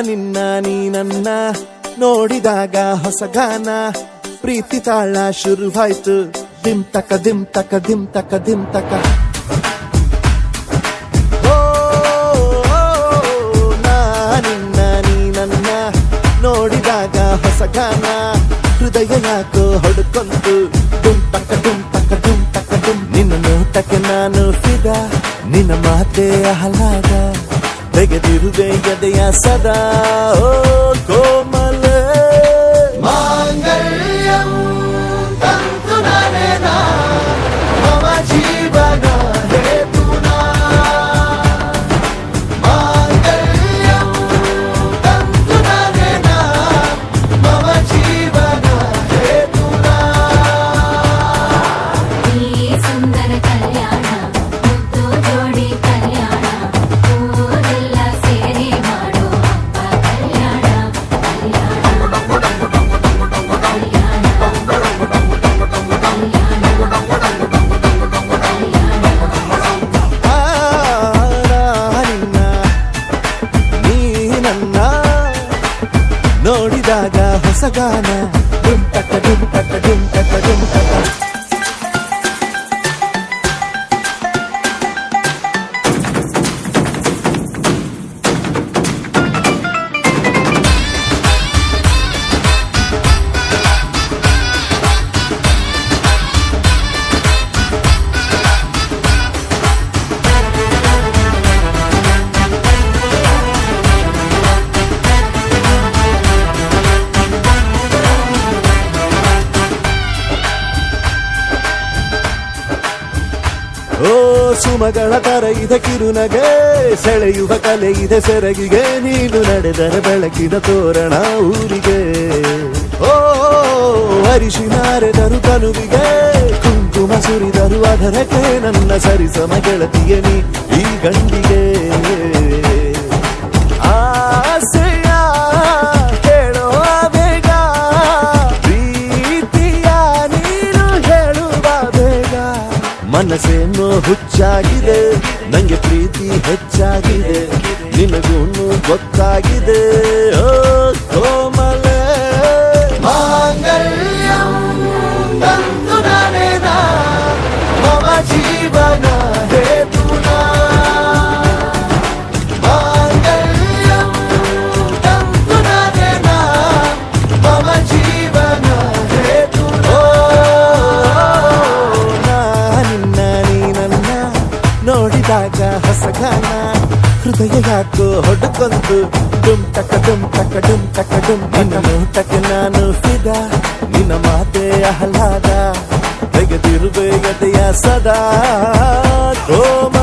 ನಿನ್ನ ನೀ ನನ್ನ ನೋಡಿದಾಗ ಹೊಸಗಾನ ಪ್ರೀತಿ ತಾಳ ಶುರುವಾಯ್ತು ದಿಮ್ ತಕ ದಿಮ್ ತಕ ದಿಮ್ ತಕ ದಿಮ್ ತಕ ನಿನ್ನ ನೀ ನನ್ನ ನೋಡಿದಾಗ ಹೊಸಗಾನ ಹೃದಯ ಯಾಕೋ ಹೊಡ್ಕೊಂತು ದುಮ್ ತಕ ದುಮ್ ತಕ ದುಮ್ ತಕ ದುಮ್ ನಿನ್ನ ನೋಟಕ್ಕೆ ನಾನು ಫಿದ ನಿನ್ನ ಮಾತೆ ಆಹ್ಲಾದ ತೆಗೆದಿರುವೆ ಎದೆಯ ಸದಾ ಓ ಕೋಮಲ ಮಾಂಗಲ್ಯಂ ತಂತು ನಾನೇನಾ ಮಮ ಜೀವನ ಹೇತುನಾ ಮಾಂಗಲ್ಯಂ ತಂತು ನಾನೇನಾ ಮಮ ಜೀವನ ಹೇತುನಾ ಈ ಸುಂದರ ಕಲ್ಯಾಣ ಮುದ್ದು ಜೋಡಿ ಕಲ್ಯಾಣ ನೋಡಿದಾಗ ಹೊಸಗಾನ ಡುಮ್ ಟಕ ಡುಮ್ ಟಕ ಡುಮ್ ಟಕ ಡುಮ್ ಟಕ ಓ ಸುಮಗಳ ತರ ಇದೆ ಕಿರುನಗೆ ಸೆಳೆಯುವ ಕಲೆ ಇದೆ ಸೆರಗಿಗೆ ನೀನು ನಡೆದರೆ ಬೆಳಕಿನ ತೋರಣ ಊರಿಗೆ ಓ ಅರಿಶಿನಾರೆದರು ಕನುವಿಗೆ ಕುಂಕುಮ ಸುರಿದರು ಅದರಕ್ಕೆ ನನ್ನ ಸರಿಸಮ ಗೆಳತಿಯ ನೀ ಈ ಗಂಡಿಗೆ ಆಸೆಯ ಹೇಳೋ ಬೇಗ ಪ್ರೀತಿಯ ನೀನು ಹೇಳುವ ಬೇಗ ಮನಸ್ಸೇನೋ ಹುಚ್ಚಾಗಿದೆ ನಂಗೆ ಪ್ರೀತಿ ಹೆಚ್ಚಾಗಿದೆ ನಿನಗೂನು ಗೊತ್ತಾಗಿದೆ ಓ ಕೋಮಲ ಮಾಂಗಲ್ಯಂ ತಂತು ನಾನೇನಾ ಮಮ ಜೀವನ ಹೇತುನಾ ಮಾಂಗಲ್ಯಂ ತಂತು ನಾನೇನಾ ಮಮ ಜೀವನ ಹೇತುನಾ ನೋಡಿದಾಗ ಹೊಸಗಾನ ಹೃದಯ ಯಾಕೋ ಹೊಡ್ಕೊಂತು ಡುಮ್ ಟಕ ಡುಮ್ ಟಕ ಡುಮ್ ಟಕ ಡುಮ್ ನಿನ್ನ ನೋಟಕ್ಕೆ ನಾನು ಫಿದ ನಿನ್ನ ಮಾತೆ ಆಹ್ಲಾದ ತೆಗೆದಿರುವೆ ಎದೆಯ ಸದಾ ಕೋಮ